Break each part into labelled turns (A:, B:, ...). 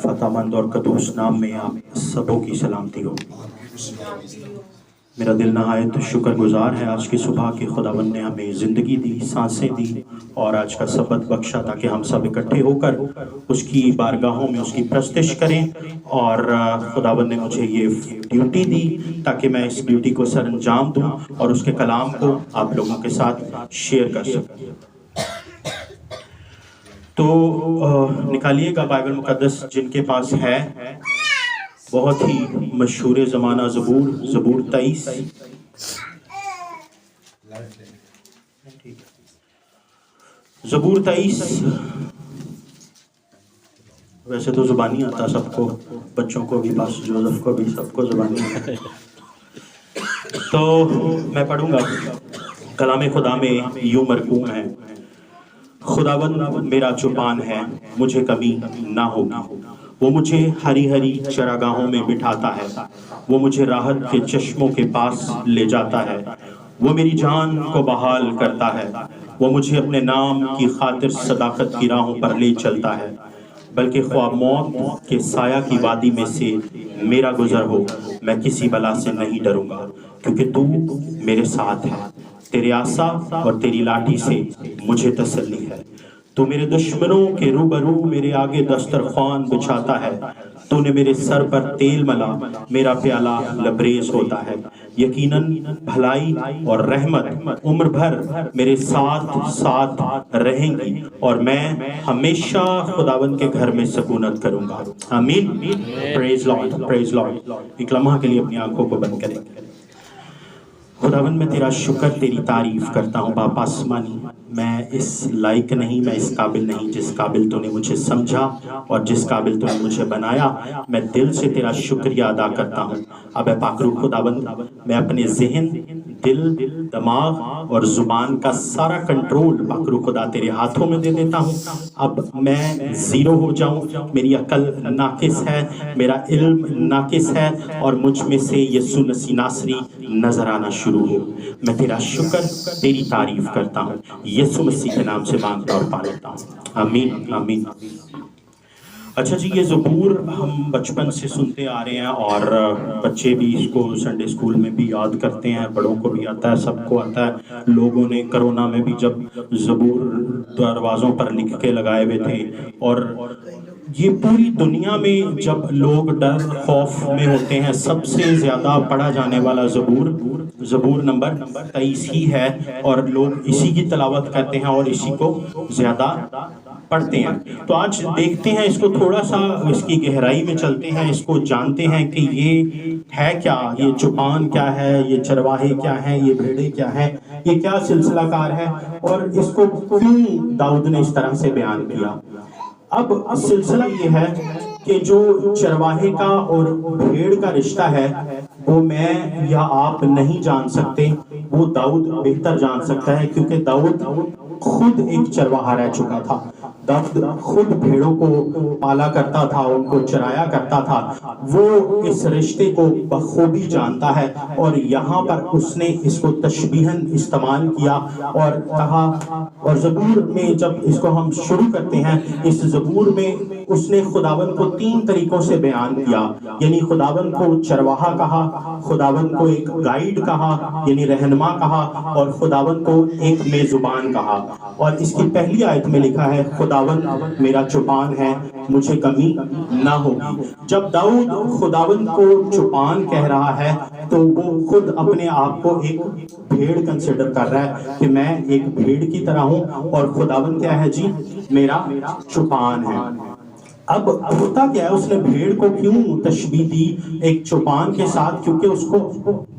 A: فتح مند اور قدوس نام میں آپ سبوں کی سلامتی ہو۔ میرا دل نہایت شکر گزار ہے آج کی صبح کہ خداوند نے ہمیں زندگی دی، سانسیں دی اور آج کا سبت بخشا تاکہ ہم سب اکٹھے ہو کر اس کی بارگاہوں میں اس کی پرستش کریں۔ اور خداوند نے مجھے یہ ڈیوٹی دی تاکہ میں اس ڈیوٹی کو سر انجام دوں اور اس کے کلام کو آپ لوگوں کے ساتھ شیئر کر سکوں۔ تو نکالیے گا بائبل مقدس جن کے پاس ہے، بہت ہی مشہور زمانہ زبور 23۔ زبور 23 ویسے تو زبانی آتا سب کو، بچوں کو بھی، پاس جوزف کو بھی، سب کو زبانی آتا ہے۔ تو میں پڑھوں گا، کلام خدا میں یوں مرقوم ہے: خداوند میرا چوپان ہے، مجھے کمی نہ ہوگی۔ وہ مجھے ہری ہری چراگاہوں میں بٹھاتا ہے، وہ مجھے راحت کے چشموں کے پاس لے جاتا ہے، وہ میری جان کو بحال کرتا ہے، وہ مجھے اپنے نام کی خاطر صداقت کی راہوں پر لے چلتا ہے۔ بلکہ خواہ موت کے سایہ کی وادی میں سے میرا گزر ہو، میں کسی بلا سے نہیں ڈروں گا، کیونکہ تو میرے ساتھ ہے، تیرے عصا اور تیری لاٹھی سے مجھے تسلی ہے۔ تو میرے دشمنوں کے روبرو میرے آگے دسترخوان بچھاتا ہے، تو نے میرے سر پر تیل ملا، میرا پیالہ لبریز ہوتا ہے۔ یقیناً بھلائی اور رحمت عمر بھر میرے ساتھ ساتھ رہیں گی، اور میں ہمیشہ خداوند کے گھر میں سکونت کروں گا۔ آمین۔ پریز لارڈ، پریز لارڈ۔ ایک لمحہ کے لیے اپنی آنکھوں کو بند کریں۔ خداوند میں تیرا شکر، تیری تعریف کرتا ہوں باپ آسمانی۔ میں اس لائق نہیں، میں اس قابل نہیں جس قابل تو نے مجھے سمجھا اور جس قابل تو نے مجھے بنایا۔ میں دل سے تیرا شکریہ ادا کرتا ہوں۔ اب اے پاک روح خداوند، میں اپنے ذہن، دل، دماغ اور زبان کا سارا کنٹرول پاک روح خدا تیرے ہاتھوں میں دے دیتا ہوں۔ اب میں زیرو ہو جاؤں، میری عقل ناقص ہے، میرا علم ناقص ہے، اور مجھ میں سے یسوع مسیح ناصری نظر آنا شروع ہو۔ میں تیرا شکر، تیری تعریف کرتا ہوں، یسوع مسیح کے نام سے مانگتا اور پا لیتا ہوں۔ آمین، آمین۔ اچھا جی، یہ زبور ہم بچپن سے سنتے آ رہے ہیں، اور بچے بھی اس کو سنڈے اسکول میں بھی یاد کرتے ہیں، بڑوں کو بھی آتا ہے، سب کو آتا ہے۔ لوگوں نے کرونا میں بھی جب زبور دروازوں پر لکھ کے لگائے ہوئے تھے، اور یہ پوری دنیا میں جب لوگ ڈر خوف میں ہوتے ہیں، سب سے زیادہ پڑھا جانے والا زبور نمبر 23 ہی ہے، اور لوگ اسی کی تلاوت کرتے ہیں اور اسی کو زیادہ پڑھتے ہیں۔ تو آج دیکھتے ہیں اس کو، تھوڑا سا اس کی گہرائی میں چلتے ہیں، اس کو جانتے ہیں کہ یہ ہے کیا، یہ چوپان کیا ہے، یہ چرواہے کیا ہیں، یہ بھیڑیں کیا ہیں، یہ کیا سلسلہ کار ہے، اور اس کو کیوں داؤد نے اس طرح سے بیان کیا۔ اب سلسلہ یہ ہے کہ جو چرواہے کا اور بھیڑ کا رشتہ ہے وہ میں یا آپ نہیں جان سکتے، وہ داؤد بہتر جان سکتا ہے، کیونکہ داؤد خود ایک چرواہا رہ چکا تھا۔ داؤد خود بھیڑوں کو پالا کرتا تھا، ان کو چرایا کرتا تھا، وہ اس رشتے کو بخوبی جانتا ہے، اور یہاں پر اس نے اس کو تشبیہاً استعمال کیا اور کہا۔ اور زبور میں جب اس کو ہم شروع کرتے ہیں، اس زبور میں اس نے خداوند کو 3 طریقوں سے بیان کیا، یعنی خداوند کو چرواہا کہا، خداوند کو ایک گائیڈ کہا یعنی رہنما کہا، اور خداوند کو ایک میزبان کہا۔ اور اس کی پہلی آیت میں لکھا ہے خداوند میرا چوپان ہے، مجھے کمی نہ ہوگی۔ جب داؤد خداوند کو چوپان کہہ رہا ہے تو وہ خود اپنے آپ کو ایک بھیڑ کنسیڈر کر رہا ہے کہ میں ایک بھیڑ کی طرح ہوں، اور خداوند کیا ہے جی؟ میرا چوپان ہے۔ اب ہوتا کیا ہے، اس نے بھیڑ کو کیوں تشبیہ دی ایک چوپان کے ساتھ؟ کیونکہ اس کو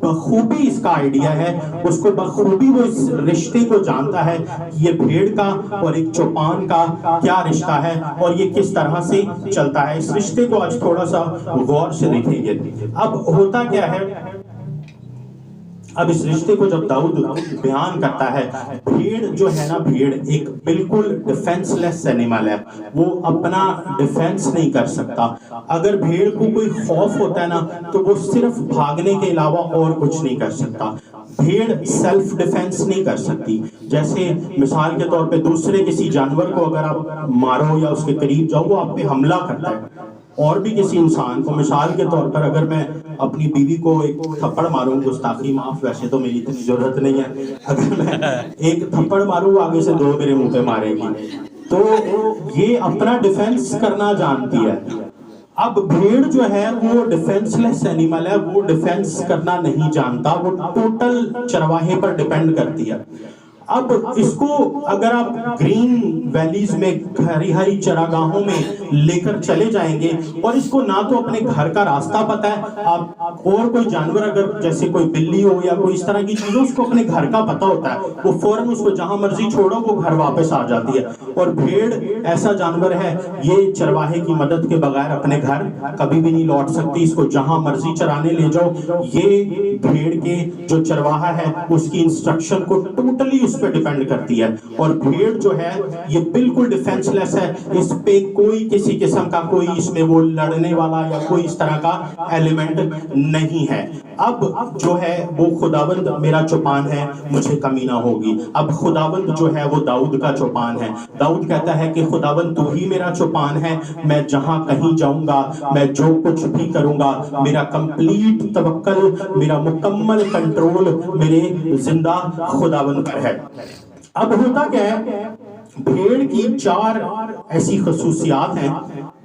A: بخوبی اس کا آئیڈیا ہے، اس کو بخوبی وہ اس رشتے کو جانتا ہے کہ یہ بھیڑ کا اور ایک چوپان کا کیا رشتہ ہے اور یہ کس طرح سے چلتا ہے۔ اس رشتے کو آج تھوڑا سا غور سے دیکھیں گے۔ اب ہوتا کیا ہے، اب اس رشتے کو جب داؤد بیان کرتا ہے، بھیڑ جو ہے نا، بھیڑ ایک بالکل ڈیفنس لیس اینیمل ہے، وہ اپنا ڈیفنس نہیں کر سکتا۔ اگر بھیڑ کو کوئی خوف ہوتا ہے نا تو وہ صرف بھاگنے کے علاوہ اور کچھ نہیں کر سکتا۔ بھیڑ سیلف ڈیفنس نہیں کر سکتی۔ جیسے مثال کے طور پہ دوسرے کسی جانور کو اگر آپ مارو یا اس کے قریب جاؤ، وہ آپ پہ حملہ کرتا ہے، اور بھی کسی انسان کو، مثال کے طور پر اگر میں اپنی بیوی کو ایک تھپڑ ماروں، گستاخی معاف، ویسے تو میری اتنی ضرورت نہیں ہے، اگر میں ایک تھپڑ ماروں وہ آگے سے 2 میرے منہ پہ مارے گی، تو یہ اپنا ڈیفینس کرنا جانتی ہے۔ اب بھیڑ جو ہے وہ ڈیفینس لیس اینیمل ہے، وہ ڈیفینس کرنا نہیں جانتا، وہ ٹوٹل چرواہے پر ڈیپینڈ کرتی ہے۔ اب اس کو اگر آپ گرین ویلیز میں، ہری ہری چراگاہوں میں لے کر چلے جائیں گے، اور اس کو نہ تو اپنے گھر کا راستہ پتہ ہے، آپ اور کوئی جانور اگر جیسے کوئی بلی ہو یا کوئی اس طرح کی چیزوں، اس کو اپنے گھر کا پتہ ہوتا ہے، وہ فوراً اس کو جہاں مرضی چھوڑو وہ گھر واپس آ جاتی ہے۔ اور بھیڑ ایسا جانور ہے، یہ چرواہے کی مدد کے بغیر اپنے گھر کبھی بھی نہیں لوٹ سکتی، اس کو جہاں مرضی چرانے لے جاؤ، یہ بھیڑ کے جو چرواہا ہے اس کی انسٹرکشن کو ٹوٹلی اس پہ ڈیپینڈ کرتی ہے۔ اور بھیڑ جو ہے یہ بالکل ڈیفینس لیس ہے، اس پہ کوئی کسی قسم کا کوئی اس میں وہ لڑنے والا یا کوئی اس طرح کا ایلیمنٹ نہیں ہے۔ اب جو ہے وہ خداوند میرا چوپان ہے، مجھے کمی نہ ہوگی۔ اب خداوند جو ہے وہ داؤد کا چوپان ہے، داؤد کہتا ہے کہ خداوند تو ہی میرا چوپان ہے، میں جہاں کہیں جاؤں گا، میں جو کچھ بھی کروں گا، میرا کمپلیٹ توکل، میرا مکمل کنٹرول میرے زندہ خداوند پر ہے۔ اب ہوتا کیا ہے، بھیڑ کی 4 ایسی خصوصیات ہیں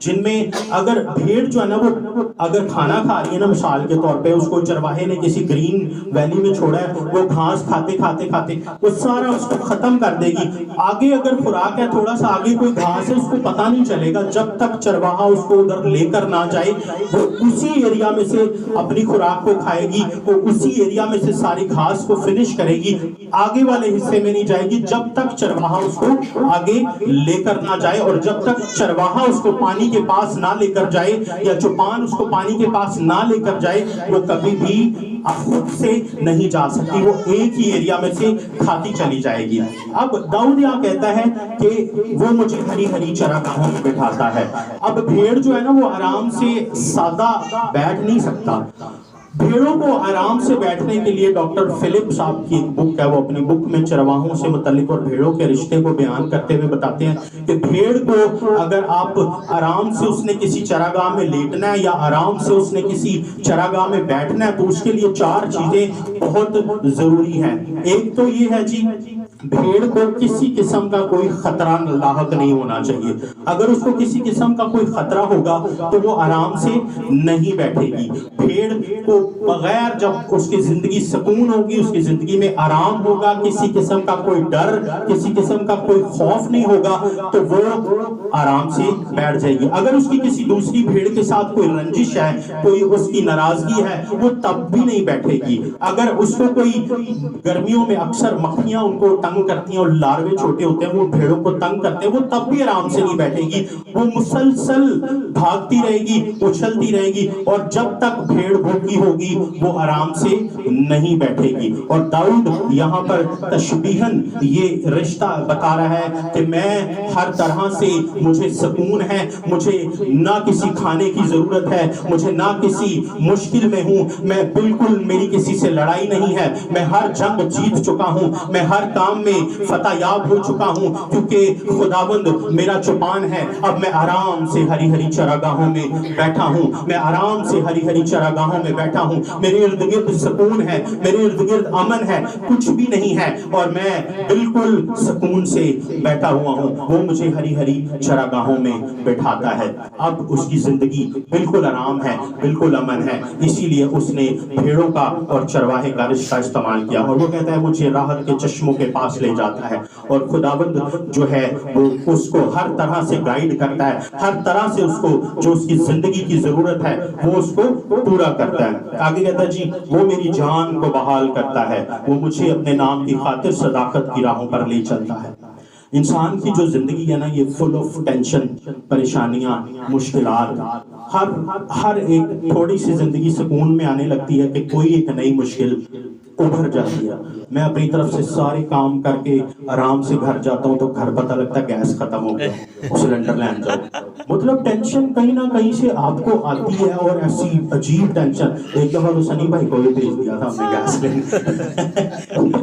A: جن میں اگر بھیڑ جو ہے نا وہ اگر کھانا کھا رہی ہے نا، مثال کے طور پہ اس کو چرواہے نے کسی گرین ویلی میں چھوڑا ہے، وہ گھاس کھاتے کھاتے کھاتے وہ سارا اس کو ختم کر دے گی۔ آگے اگر خوراک ہے، تھوڑا سا آگے کوئی گھاس ہے، اس کو پتہ نہیں چلے گا جب تک چرواہا اس کو ادھر لے کر نہ جائے، وہ اسی ایریا میں سے اپنی خوراک کو کھائے گی، وہ اسی ایریا میں سے ساری گھاس کو فنش کرے گی، آگے والے حصے میں نہیں جائے گی جب تک چرواہا اس کو آگے لے کر نہ جائے۔ اور جب تک چرواہا اس کو پانی کے پاس نہ لے کر جائے یا چوپان اس کو پانی کے پاس نہ لے کر جائے، وہ کبھی بھی خود سے نہیں جا سکتی، وہ ایک ہی ایریا میں سے کھاتی چلی جائے گی۔ اب داؤد یہاں کہتا ہے کہ وہ مجھے ہری ہری چراگاہوں میں بٹھاتا ہے۔ اب بھیڑ جو ہے نا وہ آرام سے سادہ بیٹھ نہیں سکتا، بھیڑوں کو آرام سے بیٹھنے کے لیے ڈاکٹر فلپ صاحب کی ایک بک ہے، وہ اپنی بک میں چرواہوں سے متعلق اور بھیڑوں کے رشتے کو بیان کرتے ہوئے بتاتے ہیں کہ بھیڑ کو اگر آپ آرام سے اس نے کسی چراگاہ میں لیٹنا ہے یا آرام سے اس نے کسی چراگاہ میں بیٹھنا ہے، تو اس کے لیے 4 چیزیں بہت ضروری ہیں۔ ایک تو یہ ہے جی، بھیڑ کو کسی قسم کا کوئی خطرہ لاحق نہیں ہونا چاہیے۔ اگر اس کو کسی قسم کا کوئی خطرہ ہوگا تو وہ آرام سے نہیں بیٹھے گی۔ بھیڑ کو بغیر جب اس کی زندگی سکون ہوگی، اس کی زندگی میں آرام ہوگا، کسی قسم کا کوئی ڈر، کسی قسم کا کوئی خوف نہیں ہوگا، تو وہ آرام سے بیٹھ جائے گی۔ اگر اس کی کسی دوسری بھیڑ کے ساتھ کوئی رنجش ہے، کوئی اس کی ناراضگی ہے، وہ تب بھی نہیں بیٹھے گی۔ اگر اس کو کوئی گرمیوں میں اکثر مکھیاں ان کو تنگ کرتی ہیں اور لاروے چھوٹے ہوتے ہیں، وہ بھیڑوں کو تنگ کرتے ہیں، وہ تب بھی آرام سے نہیں بیٹھے گی، وہ مسلسل بھاگتی رہے گی، اچھلتی رہے گی، اور جب تک بھیڑ بھوکی ہوگی وہ آرام سے نہیں بیٹھے گی۔ اور داؤد یہاں پر تشبیہاً یہ رشتہ بتا رہا ہے کہ میں ہر طرح سے، مجھے سکون ہے، مجھے نہ کسی کھانے کی ضرورت ہے، مجھے نہ کسی مشکل میں ہوں، میں بالکل، میری کسی سے لڑائی نہیں ہے، میں ہر جنگ جیت چکا ہوں، میں ہر کام میں فتح یاب ہو چکا ہوں، کیونکہ خداوند میرا چوپان ہے۔ اب میں آرام سے ہری ہری چراگاہوں میں بیٹھا ہوں، میں آرام سے ہری ہری چراگاہوں میں بیٹھا ہوں، میرے ارد گرد سکون ہے، میرے ارد گرد امن ہے، کچھ بھی نہیں ہے، اور میں بالکل سکون سے بیٹھا ہوا ہوں، وہ مجھے ہری ہری چراگاہوں میں بٹھاتا ہے۔ اب اس کی زندگی بالکل آرام ہے، بالکل امن ہے، اسی لیے اس نے بھیڑوں کا اور چرواہے کا رشتہ استعمال کیا، اور وہ کہتا ہے مجھے راحت کے چشموں کے پاس لے جاتا ہے، اور خداوند جو ہے وہ اس کو ہر طرح سے گائیڈ کرتا ہے، ہر طرح سے اس کو جو اس کی زندگی کی ضرورت ہے وہ اس کو پورا کرتا ہے۔ آگے کہتا ہے جی، وہ میری جان کو بحال کرتا ہے، وہ مجھے اپنے نام کی خاطر صداقت کی راہوں پر لے چلتا ہے۔ انسان کی جو زندگی ہے نا، یہ فل آف ٹینشن، پریشانیاں، مشکلات، ہر ایک تھوڑی سی زندگی سکون میں آنے لگتی ہے کہ کوئی ایک نئی مشکل ابھر جاتی ہے۔ میں اپنی طرف سے سارے کام کر کے آرام سے گھر جاتا ہوں تو گھر پتہ لگتا ہے گیس ختم ہو گیا، سلنڈر لین جاؤ، مطلب ٹینشن کہیں نہ کہیں سے آپ کو آتی ہے، اور ایسی عجیب ٹینشن۔ ایک دفعہ تو سنی بھائی کو بھی بھیج دیا تھا ہم نے گیس لینے،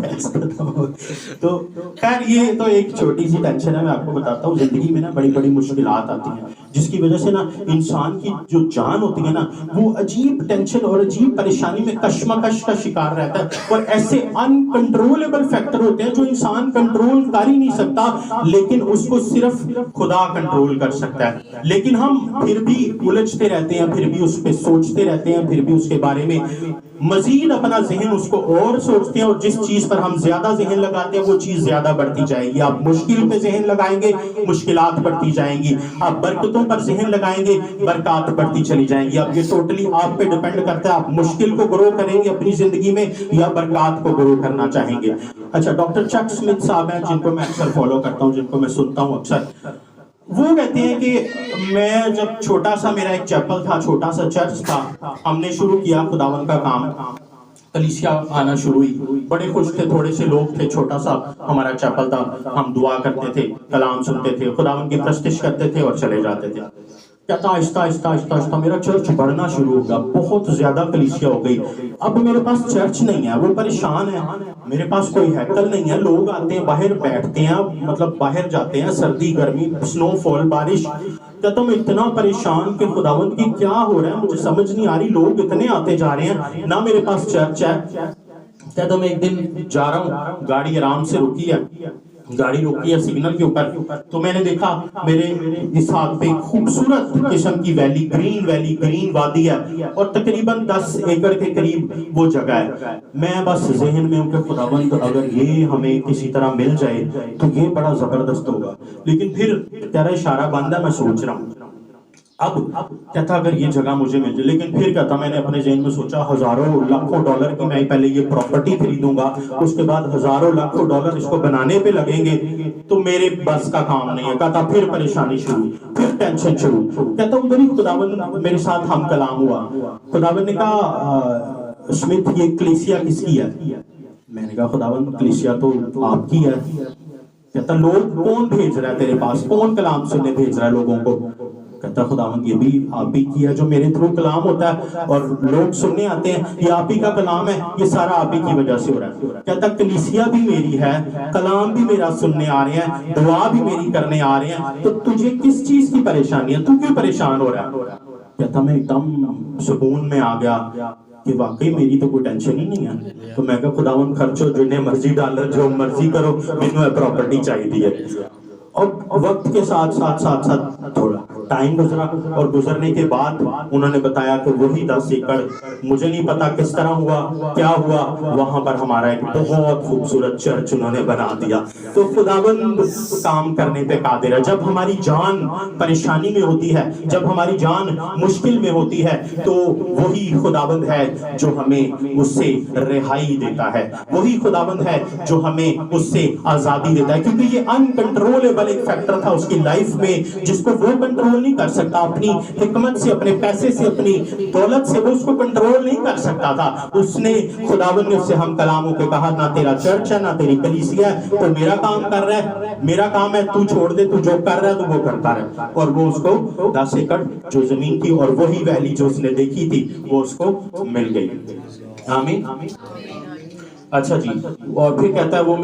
A: گیس ختم ہو گئی۔ تو خیر یہ تو ایک چھوٹی سی ٹینشن ہے، میں آپ کو بتاتا ہوں زندگی میں نا بڑی بڑی مشکلات آتی ہیں۔ جس کی وجہ سے نا انسان کی جو جان ہوتی ہے نا وہ عجیب ٹینشن اور عجیب پریشانی میں کشمکش کا شکار رہتا ہے، اور ایسے انکنٹرولبل فیکٹر ہوتے ہیں جو انسان کنٹرول کر ہی نہیں سکتا، لیکن اس کو صرف خدا کنٹرول کر سکتا ہے۔ لیکن ہم پھر بھی الجھتے رہتے ہیں، پھر بھی اس پہ سوچتے رہتے ہیں، پھر بھی اس کے بارے میں مزید اپنا ذہن اس کو اور سوچتے ہیں، اور جس چیز پر ہم زیادہ ذہن لگاتے ہیں وہ چیز زیادہ بڑھتی جائے گی۔ آپ مشکل پہ ذہن لگائیں گے، مشکلات بڑھتی جائیں گی، آپ برکتوں پر ذہن لگائیں گے، برکات بڑھتی چلی جائیں گی۔ اب یہ ٹوٹلی آپ پہ ڈیپینڈ کرتا ہے، آپ مشکل کو گرو کریں گے اپنی زندگی میں یا برکات کو گرو کرنا چاہیں گے۔ اچھا، ڈاکٹر چک سمتھ صاحب ہیں جن کو میں اکثر فالو کرتا ہوں، جن کو میں سنتا ہوں اکثر، وہ کہتے ہیں کہ میں جب چھوٹا سا، میرا ایک چیپل تھا، چھوٹا سا چرچ تھا، ہم نے شروع کیا خداوند کا کام، کلیسیا آنا شروع ہوئی، بڑے خوش تھے، تھوڑے سے لوگ تھے، چھوٹا سا ہمارا چیپل تھا، ہم دعا کرتے تھے، کلام سنتے تھے، خداوند کی پرستش کرتے تھے اور چلے جاتے تھے۔ کہتا آہستہ آہستہ آہستہ آہستہ میرا چرچ بڑھنا شروع ہو گیا، بہت زیادہ کلیسیا ہو گئی۔ اب میرے پاس چرچ نہیں ہے، وہ پریشان ہے، میرے پاس کوئی ہیکل نہیں ہے، لوگ آتے ہیں باہر بیٹھتے ہیں، مطلب باہر جاتے ہیں، سردی گرمی، سنو فال، بارش۔ کہتا میں اتنا پریشان کہ خداوند کی کیا ہو رہا ہے، مجھے سمجھ نہیں آ رہی، لوگ اتنے آتے جا رہے ہیں، نہ میرے پاس چرچ ہے۔ کہتا میں ایک دن جا رہا ہوں، گاڑی آرام سے رکی ہے، گاڑی روکی ہے سگنل کے اوپر، تو میں نے دیکھا میرے اس ہاتھ پہ خوبصورت قسم کی ویلی، گرین وادی ہے، اور تقریباً 10 ایکڑ کے قریب وہ جگہ ہے۔ میں بس ذہن میں ہوں کہ خداوند اگر یہ ہمیں کسی طرح مل جائے تو یہ بڑا زبردست ہوگا، لیکن پھر تیرا اشارہ بند ہے، میں سوچ رہا ہوں اب کہتا اگر یہ جگہ مجھے مل جائے، لیکن پھر کہتا میں نے اپنے ذہن میں سوچا ہزاروں لاکھوں ڈالر کی میں پہلے یہ پراپرٹی خریدوں گا، اس کے بعد ہزاروں لاکھوں ڈالر اس کو بنانے پہ لگیں گے، تو میرے بس کا کام نہیں ہے۔ کہتا پھر پریشانی شروع، پھر ٹینشن شروع۔ کہتا ادھر ہی خداوند میرے ساتھ ہم کلام ہوا، خداوند نے کہا سمتھ یہ کلیسیا کس کی ہے؟ میں نے کہا خداوند کلیسیا تو آپ کی ہے۔ کہتا لوگ کون بھیج رہا ہے تیرے پاس، کون کلام سننے بھیج رہا ہے لوگوں کو؟ کہتا خداوند یہ بھی آپ ہی کی ہے، جو میرے تھرو کلام ہوتا ہے اور لوگ سننے آتے ہیں، یہ آپ ہی کا کلام ہے، یہ سارا آپ ہی کی وجہ سے ہو رہا ہے۔ کہتا کلیسیا بھی میری ہے، کلام بھی میرا سننے آ رہے ہیں، دعا بھی میری کرنے آ رہے ہیں، تو تجھے کس چیز کی پریشانی ہے، تو کیوں پریشان ہو رہا ہے؟ کہتا میں ایک دم سکون میں آ گیا کہ واقعی میری تو کوئی ٹینشن ہی نہیں ہے۔ تو میں کہا خداوند خرچو جنہیں مرضی ڈالر، جو مرضی کرو، مجھے پراپرٹی چاہیے ہے۔ اور وقت کے ساتھ تھوڑا ٹائم گزرا، اور گزرنے کے بعد انہوں نے بتایا کہ وہی 10 ایکڑ، مجھے نہیں پتا کس طرح ہوا، کیا ہوا، وہاں پر ہمارا ایک بہت خوبصورت چرچ انہوں نے بنا دیا۔ تو خداوند کام کرنے پہ قادر ہے۔ جب ہماری جان پریشانی میں ہوتی ہے، جب ہماری جان مشکل میں ہوتی ہے، تو وہی خداوند ہے جو ہمیں اس سے رہائی دیتا ہے، وہی خداوند ہے جو ہمیں اس سے آزادی دیتا ہے، کیونکہ یہ انکنٹرولبل ایک فیکٹر تھا اس کی لائف میں جس کو وہ کنٹرول نہیں کر سکتا، اپنی حکمت سے، اپنے پیسے سے، اپنی دولت سے وہ اس کو کنٹرول نہیں کر سکتا تھا۔ اس نے خداوند نے اس سے ہم کلاموں کے کہا نہ تیرا چرچ ہے، نہ تیری کلیسیا ہے، تو میرا کام کر رہا ہے، میرا کام ہے، تو چھوڑ دے، تو جو کر رہا ہے تو وہ کرتا رہے۔ اور وہ اس کو 10 ایکڑ جو زمین تھی اور وہی ویلی جو اس نے دیکھی تھی وہ اس کو مل گئی۔ آمین۔ اچھا جی، اور پھر کہتا ہے وہ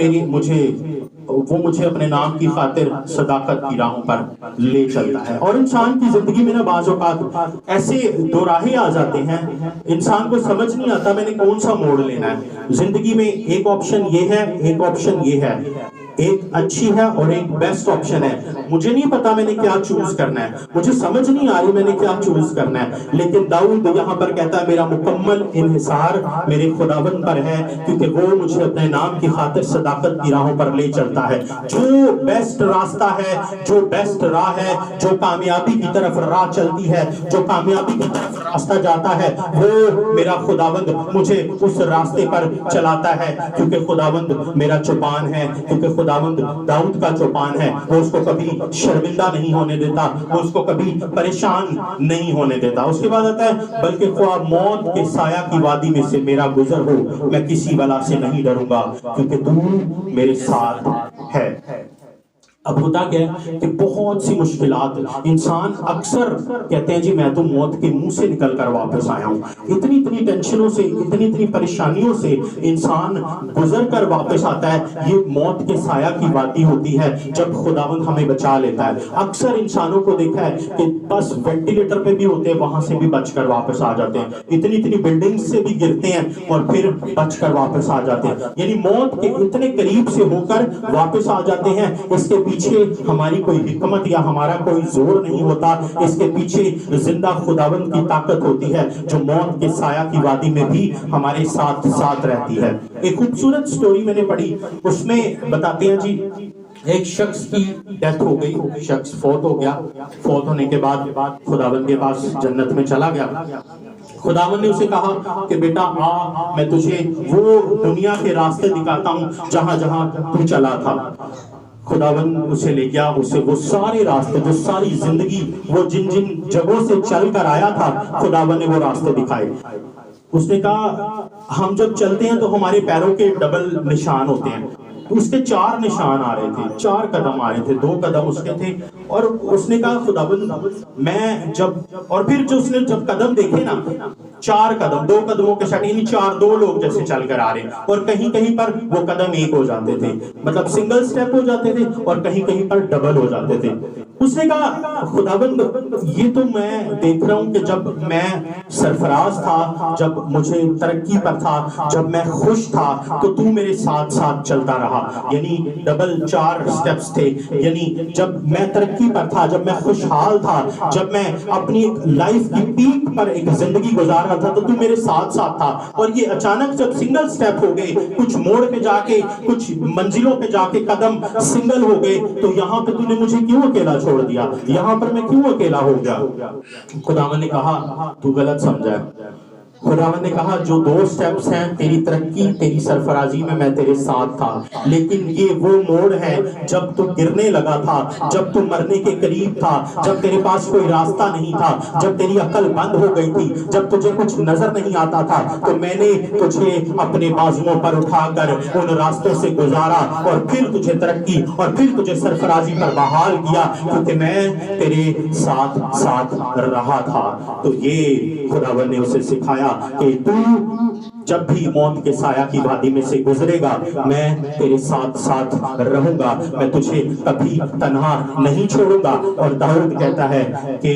A: مجھے اپنے نام کی خاطر صداقت کی راہوں پر لے چلتا ہے۔ اور انسان کی زندگی میں نا بعض اوقات ایسے دو راہیں آ جاتے ہیں، انسان کو سمجھ نہیں آتا میں نے کون سا موڑ لینا ہے زندگی میں۔ ایک آپشن یہ ہے، ایک آپشن یہ ہے، ایک اچھی ہے اور ایک بیسٹ آپشن ہے۔ مجھے نہیں پتا میں نے کیا چوز کرنا ہے، مجھے سمجھ نہیں آ رہی میں نے کیا چوز کرنا ہے، لیکن داؤد یہاں پر کہتا ہے میرا مکمل انحصار میرے خداوند پر ہے، کیونکہ وہ مجھے اپنے نام کی خاطر صداقت کی راہوں پر لے چلتا ہے۔ جو بیسٹ راستہ ہے، جو بیسٹ راہ ہے، جو کامیابی کی طرف راہ چلتی ہے، جو کامیابی کی طرف راستہ جاتا ہے، وہ میرا خداوند مجھے اس راستے پر چلاتا ہے، کیونکہ خداوند میرا چوپان ہے، کیونکہ خداوند داؤد کا چوپان ہے۔ وہ اس کو کبھی شرمندہ نہیں ہونے دیتا، وہ اس کو کبھی پریشان نہیں ہونے دیتا۔ اس کے بعد آتا ہے بلکہ خواہ موت کے سایہ کی وادی میں سے میرا گزر ہو، میں کسی بلا سے نہیں ڈروں گا، کیونکہ تو میرے ساتھ ہے۔ اب ہوتا کیا ہے کہ بہت سی مشکلات انسان اکثر کہتے ہیں جی میں تو موت کے منہ سے نکل کر واپس آیا ہوں. اتنی ٹینشنوں سے اتنی پریشانیوں سے انسان گزر کر واپس آتا ہے. یہ موت کے سایہ کی وادی ہوتی ہے جب خداوند ہمیں بچا لیتا ہے. اکثر انسانوں کو دیکھا ہے کہ بس وینٹیلیٹر پہ بھی ہوتے ہیں, وہاں سے بھی بچ کر واپس آ جاتے ہیں. اتنی بلڈنگ سے بھی گرتے ہیں اور پھر بچ کر واپس آ جاتے ہیں. یعنی موت کے اتنے قریب سے ہو کر واپس آ جاتے ہیں. اس کے پیچھے ہماری کوئی حکمت یا ہمارا کوئی زور نہیں ہوتا, اس کے پیچھے زندہ خداوند کی طاقت ہوتی ہے جو موت کے سایہ کی وادی میں بھی ہمارے ساتھ رہتی ہے. ایک خوبصورت سٹوری میں نے پڑھی, اس میں بتاتے ہیں جی ایک شخص کی ڈیتھ ہو گئی, شخص فوت ہو گیا. فوت ہونے کے بعد خداوند کے پاس جنت میں چلا گیا. خداوند نے اسے کہا کہ بیٹا آ, میں تجھے وہ دنیا کے راستے دکھاتا ہوں جہاں جہاں تو چلا تھا. خداوند اسے لے گیا, اسے وہ سارے راستے, جو ساری زندگی وہ جن جگہوں سے چل کر آیا تھا, خداوند نے وہ راستے دکھائے. اس نے کہا ہم جب چلتے ہیں تو ہمارے پیروں کے ڈبل نشان ہوتے ہیں. اس کے 4 نشان آ رہے تھے, 4 قدم آ رہے تھے, 2 قدم اس کے تھے. اور اس نے کہا خداوند میں جب, اور پھر جو اس نے جب قدم دیکھے نا, 4 قدم, 2 قدموں کے ساتھ, یعنی 2 لوگ جیسے چل کر آ رہے ہیں, اور کہیں پر وہ قدم ایک ہو جاتے تھے, مطلب سنگل سٹیپ ہو جاتے تھے, اور کہیں پر ڈبل ہو جاتے تھے. اس نے کہا خداوند یہ تو میں دیکھ رہا ہوں کہ جب میں سرفراز تھا, جب مجھے ترقی پر تھا, جب میں خوش تھا, تو تو میرے ساتھ چلتا رہا. یعنی ڈبل 4 سٹیپس تھے. یعنی جب میں ترقی پر تھا, جب میں خوشحال تھا, جب میں اپنی لائف کی پیک پر ایک زندگی گزار رہا تھا, تو تو میرے ساتھ تھا. اور یہ اچانک جب سنگل سٹیپ ہو گئے, کچھ موڑ پہ جا کے, کچھ منزلوں پہ جا کے قدم سنگل ہو گئے, تو یہاں پہ تو نے مجھے کیوں اکیلا چھوڑ دیا, یہاں پر میں کیوں اکیلا ہو گیا. خداوند نے کہا تو غلط سمجھا ہے. خداوند نے کہا جو 2 سٹیپس ہیں تیری ترقی, تیری سرفرازی میں تیرے ساتھ تھا, لیکن یہ وہ موڑ ہے جب تو گرنے لگا تھا, جب تو مرنے کے قریب تھا, جب تیرے پاس کوئی راستہ نہیں تھا, جب تیری عقل بند ہو گئی تھی, جب تجھے کچھ نظر نہیں آتا تھا, تو میں نے تجھے اپنے بازوؤں پر اٹھا کر ان راستوں سے گزارا, اور پھر تجھے ترقی اور پھر تجھے سرفرازی پر بحال کیا, کیونکہ میں تیرے ساتھ رہا تھا. تو یہ خداوند نے اسے سکھایا کہ تو جب بھی موت کے سایہ کی وادی میں سے گزرے گا, میں تیرے ساتھ رہوں گا, میں تجھے کبھی تنہا نہیں چھوڑوں گا. اور داؤد کہتا ہے کہ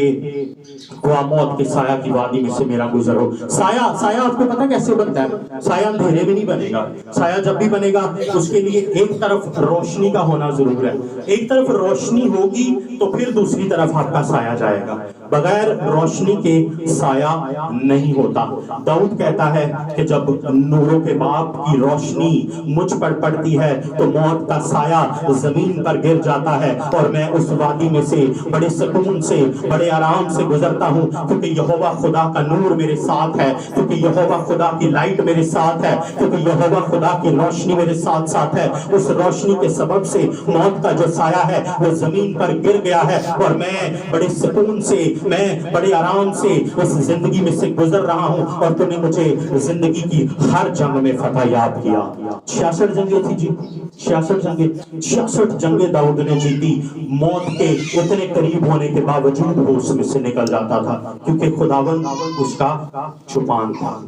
A: وہ موت کے سایہ کی وادی میں سے میرا گزر ہو. سایہ آپ کو پتہ کیسے بنتا ہے؟ سایہ اندھیرے میں نہیں بنے گا. سایہ جب بھی بنے گا اس کے لیے ایک طرف روشنی کا ہونا ضرور ہے. ایک طرف روشنی ہوگی تو پھر دوسری طرف آپ کا سایہ جائے گا. بغیر روشنی کے سایہ نہیں ہوتا. داؤد کہتا ہے کہ جب نوروں کے باپ کی روشنی مجھ پر پڑتی ہے تو موت کا سایہ زمین پر گر جاتا ہے, اور میں اس وادی میں سے بڑے سکون سے, بڑے آرام سے گزرتا ہوں, کیونکہ یہوہ خدا کا نور میرے ساتھ ہے, کیونکہ یہوہ خدا کی لائٹ میرے ساتھ ہے, کیونکہ یہوہ خدا کی روشنی میرے ساتھ ہے. اس روشنی کے سبب سے موت کا جو سایہ ہے وہ زمین پر گر گیا ہے, اور میں بڑے سکون سے, میں بڑے آرام سے اس زندگی میں سے گزر رہا ہوں. اور تو نے مجھے زندگی کی ہر جنگ میں فتح یاب کیا. 66 جنگیں تھی جی, 66 جنگیں داؤد نے جیتی. موت کے اتنے قریب ہونے کے باوجود وہ اس میں سے نکل جاتا تھا, کیونکہ خداوند اس کا چھپان تھا.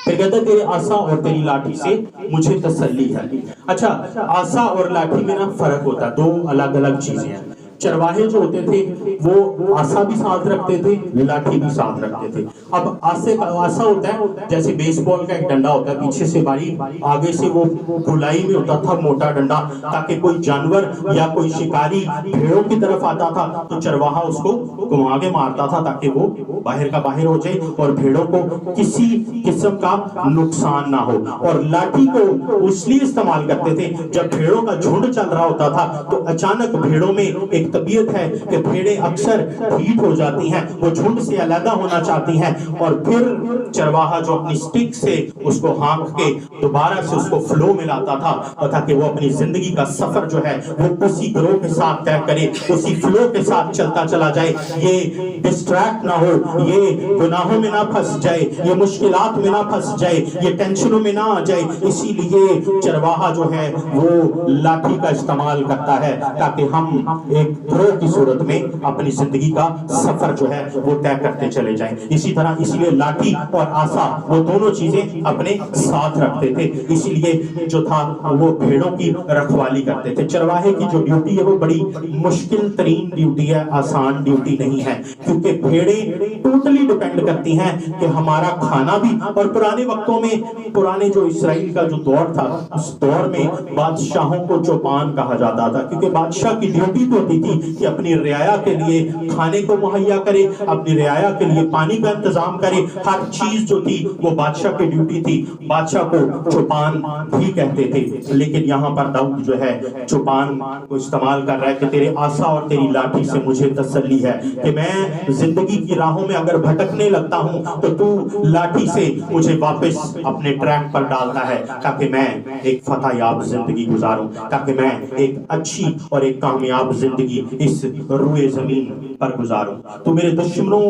A: پھر کہتا ہے تیرے عصا اور تیری لاٹھی سے مجھے تسلی ہے. اچھا, عصا اور لاٹھی میں نا فرق ہوتا ہے, 2 الگ الگ چیزیں ہیں. چرواہے جو ہوتے تھے وہ عصا بھی ساتھ رکھتے تھے, لاٹھی بھی ساتھ رکھتے تھے. اب عصا ہوتا ہے جیسے بیس بال کا ایک ڈنڈا ہوتا ہے, پیچھے سے باریک, آگے سے وہ گولائی میں ہوتا تھا موٹا ڈنڈا, تاکہ کوئی جانور یا کوئی شکاری بھیڑوں کی طرف آتا تھا تو چرواہا اس کو گھما کے مارتا تھا تاکہ وہ باہر کا باہر ہو جائے اور بھیڑوں کو کسی قسم کا نقصان نہ ہو. اور لاٹھی کو اس لیے استعمال کرتے تھے جب بھیڑوں کا جھنڈ چل رہا ہوتا تھا تو اچانک بھیڑوں میں ایک طبیعت ہے کہ بھیڑیں اکثر ڈھیٹ ہو جاتی ہیں, وہ جھنڈ سے علیحدہ ہونا چاہتی ہیں, اور پھر چرواہا جو اپنی سٹک سے اس کو ہانک کے دوبارہ سے اس کو فلو میں لاتا تھا, اور تاکہ وہ اپنی زندگی کا سفر جو ہے وہ اسی گروہ کے ساتھ طے کرے, اسی فلو کے ساتھ چلتا چلا جائے, یہ ڈسٹریکٹ نہ ہو, یہ گناہوں میں نہ پھنس جائے، یہ مشکلات میں نہ پھنس جائے، یہ ٹینشنوں میں نہ آ جائے۔ اسی لیے چرواہا جو ہے وہ لاٹھی کا استعمال کرتا ہے تاکہ ہم ایک گروہ کی صورت میں اپنی زندگی کا سفر جو ہے وہ طے کرتے چلے جائیں۔ اسی طرح اس لیے لاٹھی اور آسا وہ دونوں چیزیں اپنے ساتھ رکھتے تھے، اسی لیے جو تھا وہ بھیڑوں کی رکھوالی کرتے تھے۔ چرواہے کی جو ڈیوٹی ہے وہ بڑی مشکل ترین ڈیوٹی ہے، آسان ڈیوٹی نہیں ہے، کیونکہ بھیڑیں ٹوٹلی ڈیپینڈ کرتی ہیں کہ ہمارا کھانا بھی، اور پرانے وقتوں میں پرانے جو اسرائیل کا جو دور تھا اس دور میں بادشاہوں کو چوپان کہا جاتا تھا، کیونکہ بادشاہ کی ڈیوٹی تو ہوتی تھی کہ اپنی رعایا کے لیے کھانے کو مہیا کرے، اپنی رعایا کے لیے پانی کا انتظام کرے، ہر چیز جو تھی وہ بادشاہ کی ڈیوٹی تھی۔ بادشاہ کو چوپان بھی کہتے تھے، لیکن یہاں پر داؤد جو ہے چوپان کو استعمال کر رہا ہے کہ تیرے آسا اور تیری لاٹھی سے مجھے تسلی ہے کہ میں زندگی کی راہوں میں اگر بھٹکنے لگتا ہوں تو لاٹھی سے مجھے واپس اپنے ٹریک پر ڈالتا ہے تاکہ میں ایک فتح یاب زندگی گزاروں، تاکہ میں ایک اچھی اور ایک کامیاب زندگی اس روئے زمین پر گزاروں۔ تو میرے دشمنوں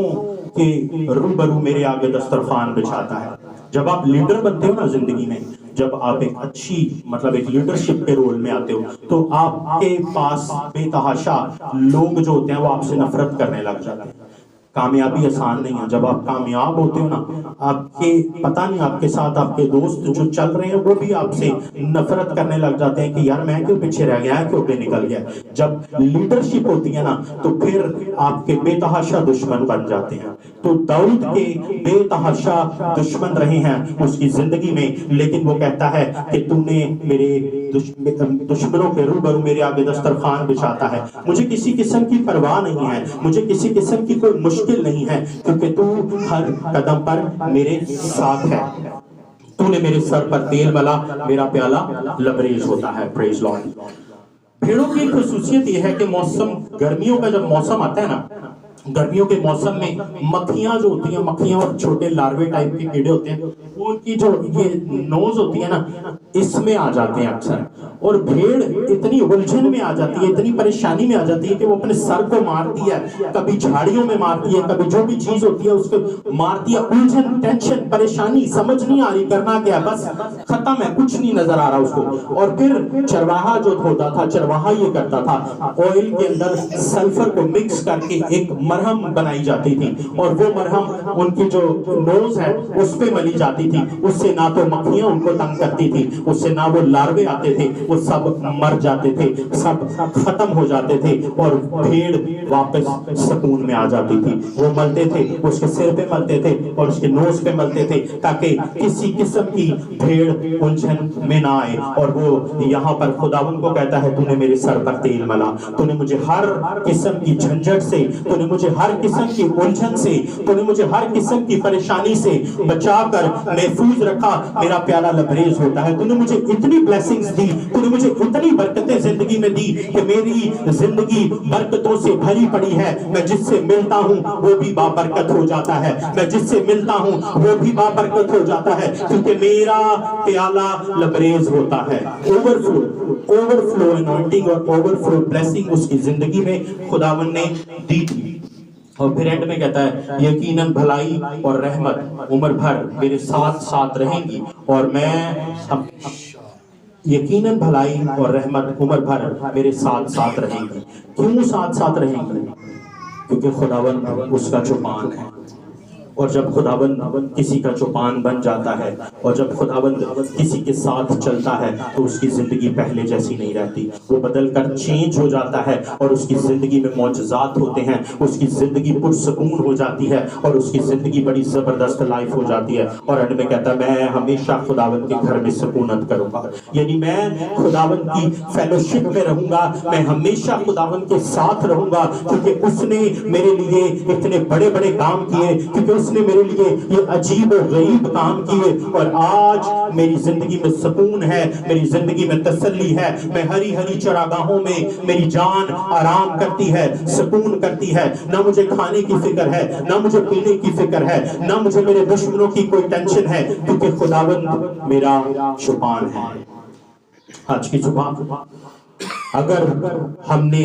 A: کے روبرو میرے آگے دسترخوان بچھاتا ہے۔ جب آپ لیڈر بنتے ہو نا زندگی میں، جب آپ ایک اچھی ایک لیڈرشپ کے رول میں آتے ہو تو آپ کے پاس بے تحاشا لوگ جو ہوتے ہیں وہ آپ سے نفرت کرنے لگ جاتے ہیں۔ کامیابی آسان نہیں ہے۔ جب آپ کامیاب ہوتے ہو نا، آپ کے پتہ نہیں آپ کے ساتھ آپ کے دوست جو چل رہے ہیں وہ بھی آپ سے نفرت کرنے لگ جاتے ہیں کہ یار میں کیوں پیچھے رہ گیا ہے، کیوں پہ نکل گیا۔ جب لیڈرشپ ہوتی ہے نا تو پھر آپ کے بے تحاشا دشمن بن جاتے ہیں۔ تو داؤد کے بے تحاشا دشمن رہے ہیں اس کی زندگی میں، لیکن وہ کہتا ہے کہ تو نے میرے دشمنوں کے روبرو میرے آگے دسترخوان بچھاتا ہے۔ مجھے کسی قسم کی پرواہ نہیں ہے، مجھے کسی قسم کی کوئی مشکل نہیں ہے، کیونکہ تو ہر قدم پر میرے ساتھ ہے۔ تو نے میرے سر پر تیل ملا، میرا پیالہ لبریز ہوتا ہے۔ پریز لارڈ۔ بھیڑوں کی خصوصیت یہ ہے کہ گرمیوں کا جب موسم آتا ہے نا، گرمیوں کے موسم میں مکھیاں جو ہوتی ہیں، مکھیاں اور چھوٹے لاروے ٹائپ کے کیڑے ہوتے ہیں، ان کی جو یہ نوز ہوتی ہے نا اس میں آ جاتے ہیں اکثر، اور بھیڑ اتنی الجھن میں آ جاتی ہے، اتنی پریشانی میں آ جاتی ہے کہ وہ اپنے سر کو مارتی ہے، کبھی جھاڑیوں میں مارتی ہے، کبھی جو بھی چیز ہوتی ہے اس کو مارتی ہے۔ الجھن، ٹینشن، پریشانی، سمجھ نہیں آ رہی کرنا کیا، بس ختم ہے، کچھ نہیں نظر آ رہا اس کو۔ اور پھر چرواہا جو ہوتا تھا، چرواہا یہ کرتا تھا، آئل کے اندر سلفر کو مکس کر کے ایک مرہم بنائی جاتی تھی، اور وہ مرہم ان کی جو نوز ہے اس پہ ملی جاتی تھی۔ اس سے نہ تو مکھیاں ان کو تنگ کرتی تھی، اس سے نہ وہ لاروے آتے تھے، وہ سب مر جاتے تھے، سب ختم ہو جاتے تھے، اور بھیڑ واپس سکون میں آ جاتی تھی۔ وہ ملتے تھے، اس کے سر پہ ملتے تھے اور اس کے نوز پہ ملتے تھے تاکہ کسی قسم کی بھیڑ الجھن میں نہ آئے۔ اور وہ یہاں پر خداوند کو کہتا ہے تو نے میرے سر پر تیل ملا، تو نے مجھے ہر قسم کی جھنجھٹ سے، تو نے مجھے ہر قسم کی الجھن سے، تو نے مجھے ہر قسم کی پریشانی سے بچا کر محفوظ رکھا، میرا پیالہ لبریز ہوتا ہے۔ تو نے مجھے اتنی بلیسنگز دی، تو نے مجھے اتنی برکتیں زندگی میں دی کہ میری زندگی برکتوں سے بھری پڑی ہے۔ میں جس سے ملتا ہوں وہ بھی بابرکت ہو جاتا ہے، میں جس سے ملتا ہوں وہ بھی بابرکت ہو جاتا ہے، کیونکہ میرا پیالہ لبریز ہوتا ہے۔ اوور فلو انوائنٹنگ اور اوور فلو بلیسنگ اس کی زندگی میں خداوند نے دی تھی۔ اور پھر اینڈ میں کہتا ہے یقیناً بھلائی اور رحمت عمر بھر میرے ساتھ ساتھ رہیں گی، اور میں یقیناً بھلائی اور رحمت عمر بھر میرے ساتھ ساتھ رہیں گی۔ کیوں ساتھ ساتھ رہیں گی؟ کیونکہ خداوند اس کا چوپان ہے، اور جب خداوند کسی کا چوپان بن جاتا ہے، اور جب خداوند کسی کے ساتھ چلتا ہے تو اس کی زندگی پہلے جیسی نہیں رہتی، وہ بدل کر چینج ہو جاتا ہے، اور اس کی زندگی میں معجزات ہوتے ہیں، اس کی زندگی پرسکون ہو جاتی ہے، اور اس کی زندگی بڑی زبردست لائف ہو جاتی ہے۔ اور اینڈ میں کہتا ہے میں ہمیشہ خداوند کے گھر میں سکونت کروں گا، یعنی میں خداوند کی فیلوشپ میں رہوں گا، میں ہمیشہ خداوند کے ساتھ رہوں گا، کیونکہ اس نے میرے لیے اتنے بڑے بڑے کام کیے، کیونکہ اس نے میرے لیے یہ عجیب و غریب کام کیے، اور آج میری زندگی میں سکون ہے، میری زندگی میں تسلی ہے۔ میں ہری ہری چراگاہوں میں میری جان آرام کرتی ہے، سکون کرتی ہے، نہ مجھے کھانے کی فکر ہے، نہ مجھے پینے کی فکر ہے، نہ مجھے میرے دشمنوں کی کوئی ٹینشن ہے، کیونکہ خداوند میرا چوپان ہے۔ آج کی صبح اگر ہم نے